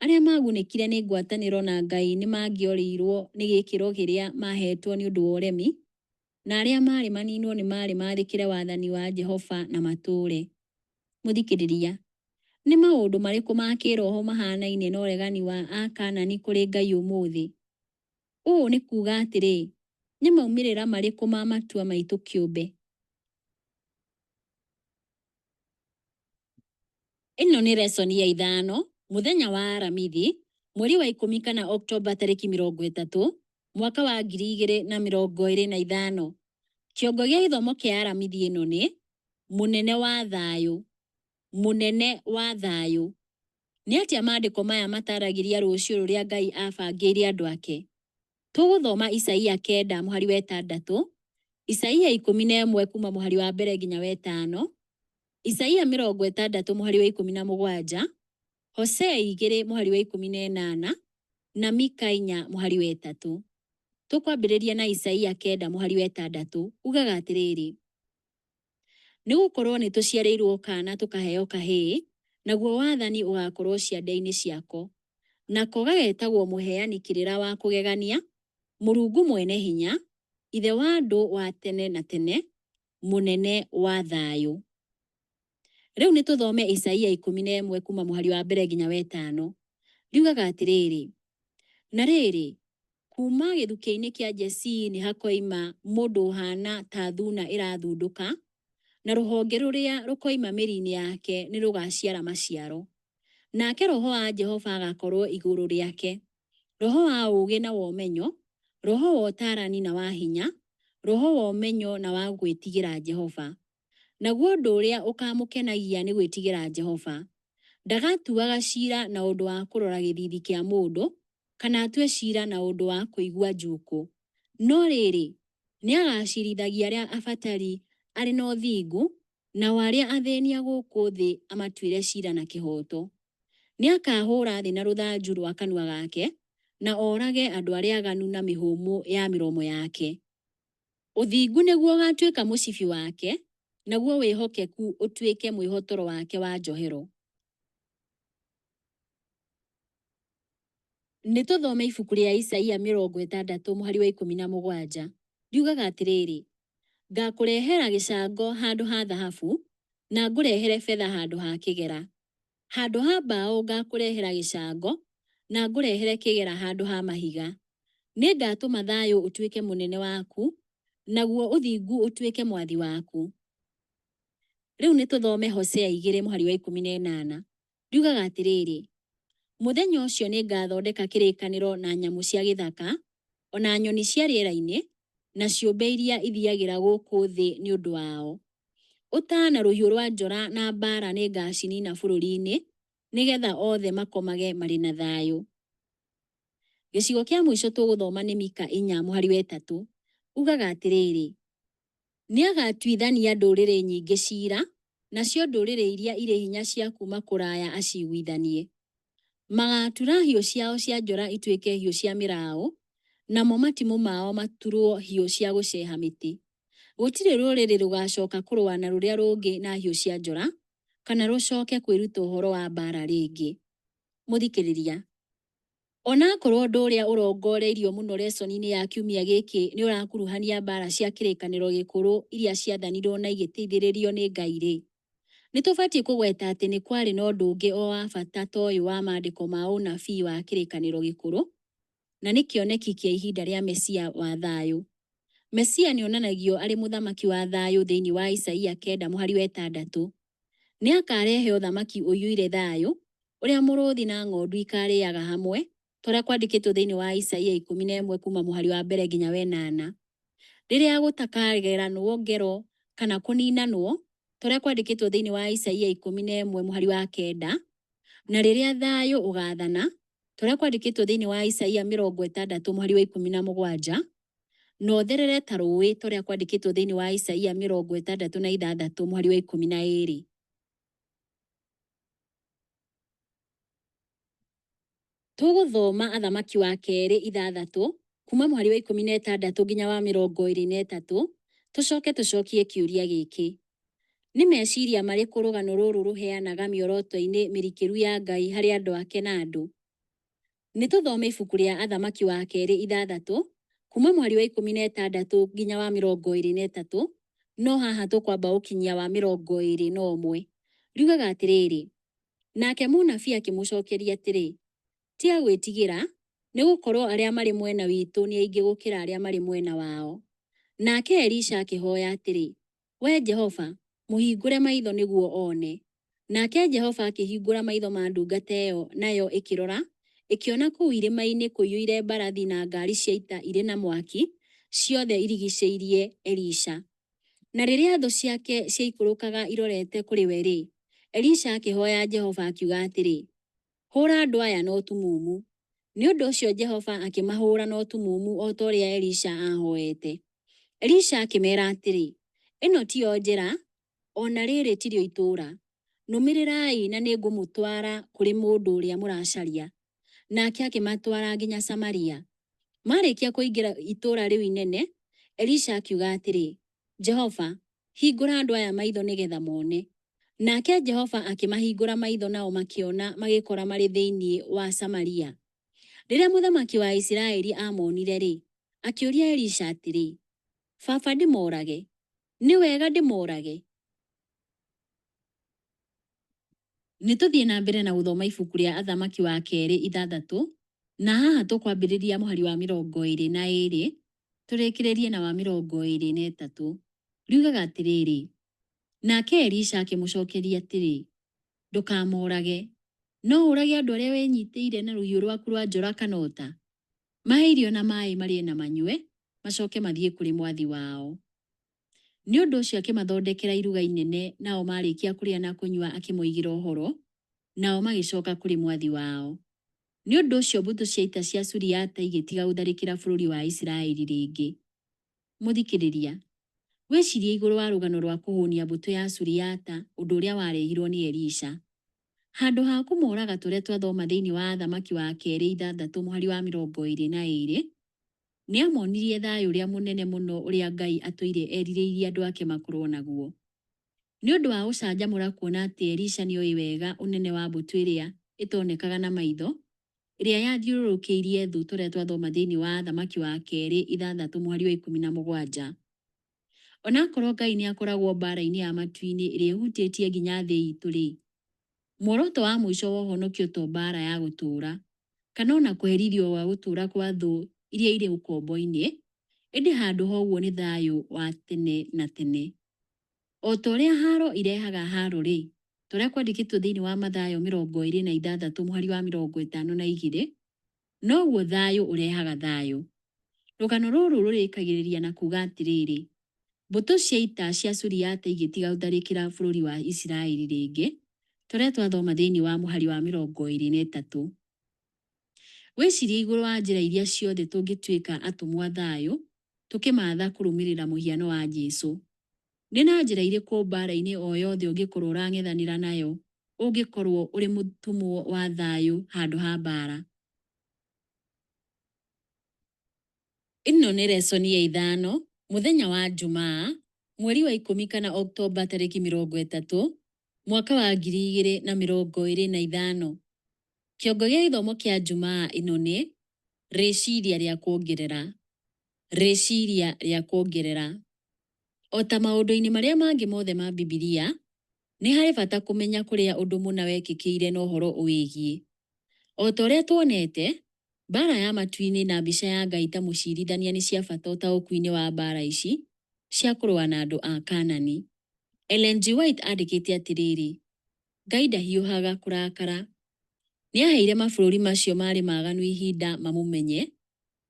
Arĩa magunĩkire nĩ ngwatanĩro na Ngai nĩ mangĩorĩirwo nĩ gĩkĩro kĩrĩa mahetwo nĩ ũndũ wa ũremi, na arĩa marĩ maninwo nĩ marĩ mathĩkĩre wathani wa Jehova na matũũre. Mũthikĩrĩria, nĩ maũndũ marĩkũ ma kĩroho mahanaine na ũregani wa Akaanani kũrĩ Ngai ũmũthĩ? Ũũ nĩ kuuga atĩrĩ, nĩ maumĩrĩra marĩkũ ma matua maitũ kĩũmbe? Ĩno nĩ lesson ya 5, mũthenya wa Aramithi, mweri wa 10 kana Oktoba 30, mwaka wa 2025. Kĩongo gĩa gĩthomo kĩa Aramithi ĩno nĩ mũnene wa thayũ. Mũnene wa thayũ. Nĩ atĩa maandĩko maya mataragĩria rũciũ rũrĩa Ngai abangĩire andũ ake? Tũgũthoma Isaia 9:6, Isaia 11 kuma mũhari wa mbere nginya wa 5, Isaia 60 mũhari wa 17, Hosea 2 mũhari wa 18 na Mika 4 mũhari wa 3. Tũkwambĩrĩria na Isaia 9 mũhari wa 6, ugaga atĩrĩrĩ: nĩ gũkorwo nĩ tũciarĩirwo kaana tũkaheo kahĩĩ, naguo wathani ũgakorwo ciande-inĩ ciako. Nako gagetagwo mũheani kĩrĩra wa kũgegania, Mũrungu mwene hinya, ithe wa andũ wa tene na tene, mũnene wa thayũ. Rĩu nĩ tũthome Isaia 11 kuma mũhari wa mbere nginya wa 5. Riugaga atĩrĩrĩ: na rĩrĩ, kuma gĩthukĩ-inĩ kĩa Jesii nĩ hakoima mũndũ ũhana ta thuna ĩrathundũka, na rũhonge rũrĩa rũkoima mĩri-inĩ yake nĩ rũgaciara maciaro. Nake Roho wa Jehova agakorwo igũrũ rĩake, Roho wa ũũgĩ na wa ũmenyo, Roho wa ũtaarani na wa hinya, Roho wa ũmenyo na wa gwĩtigĩra Jehova. Naguo ũndũ ũrĩa ũkamũkenagia nĩ gwĩtigĩra Jehova. Ndagatuaga ciira na ũndũ wa kũrora gĩthiithi kĩa mũndũ, kana atue ciira na ũndũ wa kũigua njuukũ. No rĩrĩ, nĩ agaciirithagia arĩa abatari arĩ na ũthingu, na arĩa athĩĩnia gũkũ thĩ amatuĩre ciira na kĩhooto. Nĩ akahũũra thĩ na rũthanju rwa kanua gake, na orage andũ arĩa aaganu na mĩhũmũ ya mĩromo yake. Ũthingu nĩguo ũgatuĩka mũcibi wake, naguo wĩhokeku ũtuĩke mwĩhotoro wake wa njohero. Nĩ tũthome ibuku rĩa Isaia 60 mũhari wa 17. Riugaga atĩrĩrĩ: ngakũrehera gĩcango handũ ha thahabu, na ngũrehere betha handũ ha kĩgera. Handũ ha mbaũ ngakũrehera gĩcango, na ngũrehere kĩgera handũ ha mahiga. Nĩ ngatũma thayũ ũtuĩke mũnene waku, naguo ũthingu ũtuĩke mwathi waku. Rĩu nĩ tũthome Hosea 2 mũhari wa 18. Riugaga atĩrĩrĩ: mũthenya ũcio nĩ ngathondeka kĩrĩkanĩro na nyamũ cia gĩthaka, ona nyoni cia rĩera-inĩ, na ciũmbe iria ithiagĩra gũkũ thĩ nĩ ũndũ wao. Ũta na rũhiũ rwa njora na mbaara nĩ ngacinina bũrũri-inĩ, nĩgetha othe makomage marĩ na thayũ. Gĩcigo kĩa mũico tũgũthoma nĩ Mika 4 mũhari wa 3. Ugaga atĩrĩrĩ: nĩ agatuithania ndũrĩrĩ nyingĩ ciira, nacio ndũrĩrĩ iria irĩ hinya cia kuma kũraya aciguithanie. Magatura hiũ ciao cia njora ituĩke hiũ cia mĩraũ, namo matimũ mao maturwo hiũ cia gũceha mĩtĩ. Gũtirĩ rũrĩrĩ rũgacoka kũrũa na rũrĩa rũngĩ na hiũ cia njora, kana rũcoke kwĩruta ũhoro wa mbaara rĩngĩ. Mũthikĩrĩria, ona akorwo ũndũ ũrĩa ũrongoreirio mũno lesson-inĩ ya kiumia gĩkĩ nĩ ũrakuruhania mbaara cia kĩrĩkanĩro gĩkũrũ iria ciathanirwo na igĩteithĩrĩrio nĩ Ngai-rĩ, nĩ tũbatiĩ kũgweta atĩ nĩ kwarĩ na ũndũ ũngĩ o wa bata ta ũyũ wa maandĩko ma ũnabii wa kĩrĩkanĩro gĩkũrũ, na nĩ kĩoneki kĩa ihinda rĩa Mesia wa thayũ. Mesia nĩ onanagio arĩ mũthamaki wa thayũ thĩinĩ wa Isaia 9 mũhari wa 6. Nĩ akarehe ũthamaki ũiyũire thayũ, ũrĩa mũrũũthi na ng'ondu ikarĩaga hamwe, tũrĩa kwandĩkĩtwo thĩinĩ wa Isaia 11 kuma mũhari wa mbere nginya wa 8. Rĩrĩa gũtakageranwo ngero kana kũninanwo, tũrĩa kwandĩkĩtwo thĩinĩ wa Isaia 11 mũhari wa 9, na rĩrĩa thayũ ũgathana, tũrĩa kwandĩkĩtwo thĩinĩ wa Isaia 60 mũhari wa 17, na ũtherere ta rũũĩ tũrĩa kwandĩkĩtwo thĩinĩ wa Isaia 66 mũhari wa 12. Tũgũthoma Athamaki wa Kerĩ 6 kuma mũhari wa 16 nginya wa 23, tũcoke tũcokie kĩũria gĩkĩ. Nĩ meciria marĩkũ rũgano rũrũ rũheanaga mĩoroto-inĩ mĩrikĩru ya Ngai harĩ andũ ake na andũ? Nĩ tũthome ibuku rĩa Athamaki wa Kerĩ 6 kuma mũhari wa 16 nginya wa 23, no haha tũkwamba ũkinyia wa 21. Riugaga atĩrĩrĩ: nake mũnabii akĩmũcokeria atĩrĩ, tiga gwĩtigĩra, nĩ gũkorwo arĩa marĩ mwena witũ nĩ aingĩ gũkĩra arĩa marĩ mwena wao. Nake Elisha akĩhoya atĩrĩ, we Jehova, mũhingũre maitho nĩguo one. Nake Jehova akĩhingũra maitho ma ndungata ĩyo, nayo ĩkĩrora, ĩkĩona kũu irĩma-inĩ kũiyũire mbarathi na ngari cia ita irĩ na mwaki, ciothe irigicĩirie Elisha. Na rĩrĩa thũ ciake ciaikũrũkaga irorete kũrĩ we-rĩ, Elisha akĩhoya Jehova akiuga atĩrĩ, hũra andũ aya na ũtumumu. Nĩ ũndũ ũcio Jehova akĩmahũra na ũtumumu o ta ũrĩa Elisha ahoete. Elisha akĩmeera atĩrĩ, ĩno tiyo njĩra, ona rĩrĩ tirĩo itũũra. Nũmĩrĩrai na nĩ ngũmũtwara kũrĩ mũndũ ũrĩa mũracaria. Nake akĩmatwara nginya Samaria. Marĩkia kũingĩra itũũra rĩu inene, Elisha akiuga atĩrĩ, Jehova, hingũra andũ aya maitho nĩgetha mone. Nake Jehova akĩmahingũra maitho, nao makĩona magĩkora marĩ thĩinĩ wa Samaria. Rĩrĩa mũthamaki wa Isiraeli amonire-rĩ, akĩũria Elisha atĩrĩ, baba ndĩmorage? Nĩ wega ndĩmorage? Nĩtũthiĩ na mbere na gũthoma ibuku rĩa Athamaki wa Kerĩ 6, na haha tũkwambĩrĩria mũhari wa 22, tũrĩkĩrĩrie na wa 23. Riugaga atĩrĩrĩ, nake Elisha akĩmũcokeria atĩrĩ, ndũkamorage, no ũrage andũ arĩa wenyitĩire na rũhiũ rwaku rwa njora kana ũta. Mahe irio na maaĩ marĩe na manyue, macoke mathiĩ kũrĩ mwathi wao. Nĩ ũndũ ũcio akĩmathondekera iruga inene, nao marĩkia kũrĩa na kũnyua akĩmoigĩra ũhoro, nao magĩcoka kũrĩ mwathi wao. Nĩ ũndũ ũcio mbũtũ cia ita cia Suriata igĩtiga gũtharĩkĩra bũrũri wa Isiraeli rĩngĩ. Mũthikĩrĩria, wĩcirie igũrũ wa rũgano rwa kũhũnia mbũtũ ya Suriata, ũndũ ũrĩa warehirwo nĩ Elisha. Handũ ha kũmoraga tũrĩa twathoma thĩinĩ wa Athamaki wa Kerĩ 6 mũhari wa 22, nĩ amonirie thayũ ũrĩa mũnene mũno ũrĩa Ngai atũire erirĩirie andũ ake makorwo naguo. Nĩ ũndũ wa gũcanjamũra kuona atĩ Elisha nĩoĩ wega ũnene wa mbũtũ ĩrĩa ĩtonekaga na maitho, ĩrĩa yathiũrũrũkĩirie thũ, tũrĩa twathoma thĩinĩ wa Athamaki wa Kerĩ 6 mũhari wa 17. Onakorwo Ngai nĩ akoragwo mbara-inĩ ya matu-inĩ ĩrĩa ĩhutĩtie nginya thĩ itũ-rĩ, muoroto wa mũico wa ũhonokio to mbara ya gũtũũra, kana ona kũherithio wa gũtũũra kwa thũ iria irĩ ũkombo-inĩ, ĩndĩ handũ ha ũguo nĩ thayũ wa tene na tene. O ta ũrĩa haro irehaga haro-rĩ, tũrĩa kwandĩkĩtwo thĩinĩ wa Mathayo 26 mũhari wa 52, noguo thayũ ũrehaga thayũ. Rũgano rũrũ rũrĩkagĩrĩria na kuga atĩrĩrĩ, mbũtũ cia ita cia Suriata igĩtiga gũtharĩkĩra bũrũri wa Isiraeli rĩngĩ, tũrĩa twathoma thĩinĩ wa mũhari wa 23. Wĩcirie igũrũ wa njĩra iria ciothe tũngĩtuĩka atũmwo a thayũ, tũkĩmatha kũrũmĩrĩra mũhiano wa Jesũ. Nĩ na njĩra irĩkũ mbara-inĩ o yothe ũngĩkorwo ũrang'ethanĩra nayo, ũngĩkorwo ũrĩ mũtũmwo wa thayũ handũ ha mbara? Ĩno nĩ lesoni ya 5, mũthenya wa Jumaa, mweri wa 10 kana Oktoba 30, mwaka wa 2025. Kĩongo gĩa gĩthomo kĩa Jumaa ĩno nĩ rĩciria rĩa kuongerera. Rĩciria rĩa kuongerera. O ta maũndũ-inĩ marĩa mangĩ mothe ma Bibilia, nĩ harĩ bata kũmenya kũrĩa ũndũ mũna wekĩkĩire na ũhoro ũwĩgiĩ. O ta ũrĩa tuonete, mbara ya matu-inĩ na mbica ya Ngai ta mũcirithania nĩ cia bata ũtaũku-inĩ wa mbara ici cia kũrũa na andũ a Kanani. Ellen G. White andĩkĩte atĩrĩrĩ, Ngai ndahiũhaga kũrakara. Nĩ aheire mabũrũri macio marĩ maganu ihinda mamũmenye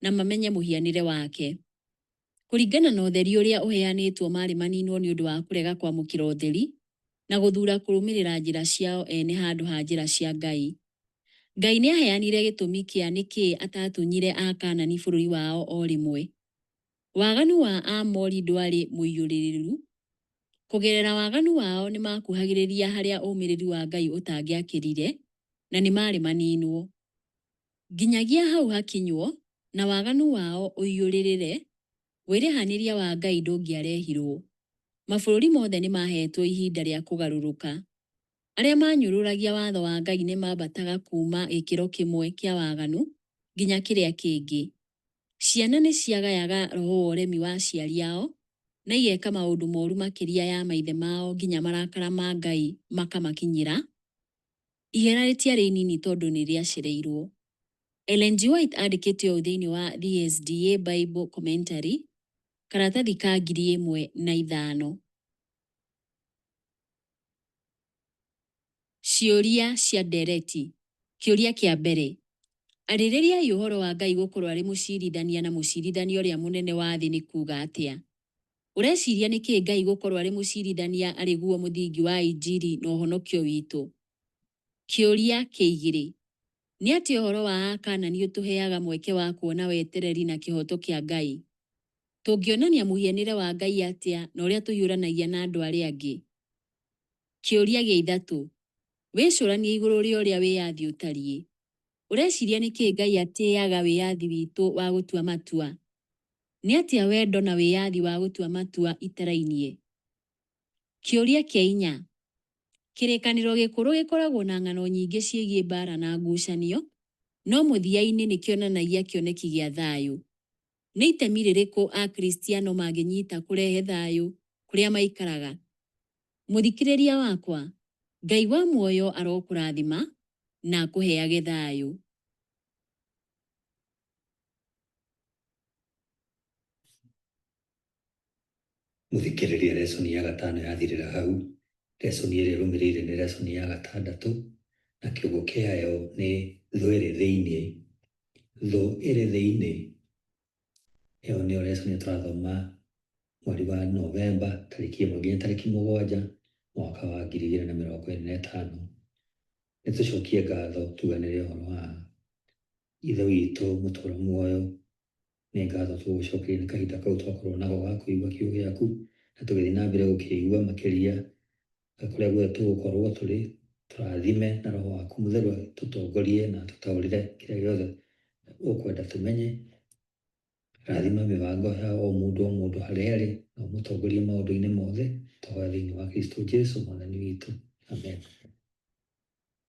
na mamenye mũhianĩre wake. Kũringana na ũtheri ũrĩa ũheanĩtwo marĩ maninwo nĩ ũndũ wa kũrega kwamũkĩra ũtheri na gũthura kũrũmĩrĩra njĩra ciao ene handũ ha njĩra cia Ngai. Ngai nĩ aheanire gĩtũmi kĩa nĩkĩ atatunyire a Kanani bũrũri wao o rĩmwe. Waganu wa Aamori ndwarĩ mũiyũrĩrĩru. Kũgerera waganu wao nĩ makuhagĩrĩria harĩa ũmĩrĩru wa Ngai ũtangĩakĩrire, na nĩ marĩ maninwo. Nginyagia hau hakinywo na waganu wao ũiyũrĩrĩre, wĩrĩhanĩria wa Ngai ndũngĩarehirwo. Mabũrũri mothe nĩ mahetwo ihinda rĩa kũgarũrũka. Arĩa manyũrũragia watho wa Ngai nĩ mambataga kuma gĩkĩro kĩmwe kĩa waganu nginya kĩrĩa kĩngĩ. Ciana nĩ ciagayaga roho wa ũremi wa aciari ao na igeka maũndũ moru makĩria ya maithe mao nginya marakara ma Ngai makamakinyĩra. Ihera rĩtiarĩ inini tondũ nĩ rĩacereirwo. Ellen G. White andĩkĩte ũũ thĩinĩ wa DSDA Bible Commentary, karatathi ka 1005. Ciũria cia ndereti. Kĩũria kĩa mbere. Arĩrĩriai ũhoro wa Ngai gũkorwo arĩ mũcirithania na mũcirithania ũrĩa mũnene wa thĩ nĩ kuuga atĩa? Ũreciria nĩkĩ Ngai gũkorwo arĩ mũcirithania arĩ guo mũthingi wa injiri na ũhonokio witũ? Kĩũria kĩa 2. Nĩ atĩ ũhoro wa Akaanani ũtũheaga mweke wa kuona wetereri na kĩhoto kĩa Ngai. Tũngĩonania mũhianĩre wa Ngai atĩa na ũrĩa tũhiũranagia na andũ arĩa angĩ? Kĩũria gĩa 3. Wĩcũranie igũrũ rĩa ũrĩa wĩyathi ũtariĩ. Ũreciria nĩkĩ Ngai atĩaga wĩyathi witũ wa gũtua matua? Nĩ atĩa wendo na wĩyathi wa gũtua matua itarainie? Kĩũria kĩa 4. Kĩrĩkanĩro gĩkũrũ gĩkoragwo na ng'ano nyingĩ ciĩgiĩ mbara na ngucanio, no mũthia-inĩ nĩ kĩonanagia kĩoneki gĩa thayũ. Nĩ itemi rĩrĩkũ Akristiano mangĩnyita kũrehe thayũ kũrĩa maikaraga? Mũthikĩrĩria wakwa, Ngai wa muoyo arokũrathima na akũheage thayũ. Mũthikĩrĩria, lesoni ya 5 yathirĩra hau. Lesoni ĩrĩa ĩrũmĩrĩire nĩ lesoni ya 6 na kiugo kĩayo nĩ thũ ĩrĩ thĩinĩ. Thũ ĩrĩ thĩinĩ. Ĩyo nĩyo lesoni tũrathoma mweri wa Novemba tarĩki 1 nginya tarĩki 7 mwaka wa 2025. Nĩ tũcokie ngatho tuganĩre ũhoro wa ithe witũ mũtũũra muoyo. Nĩ ngatho tũgũcokeria nĩ kahinda kau twakorwo nako ga kũigua kiugo gĩaku na tũgĩthiĩ na mbere gũkĩigua makĩria kũrĩa guothe tũgũkorwo tũrĩ. Tũrathime na roho waku mũtheru tũtongorie na tũtaũrĩre kĩrĩa gĩothe ũkwenda tũmenye. Rathima mĩbango ya o mũndũ harĩa arĩ na ũmũtongorie maũndũ-inĩ mothe tũhoya thĩinĩ wa Kristo Jesũ mwathani witũ. Amen.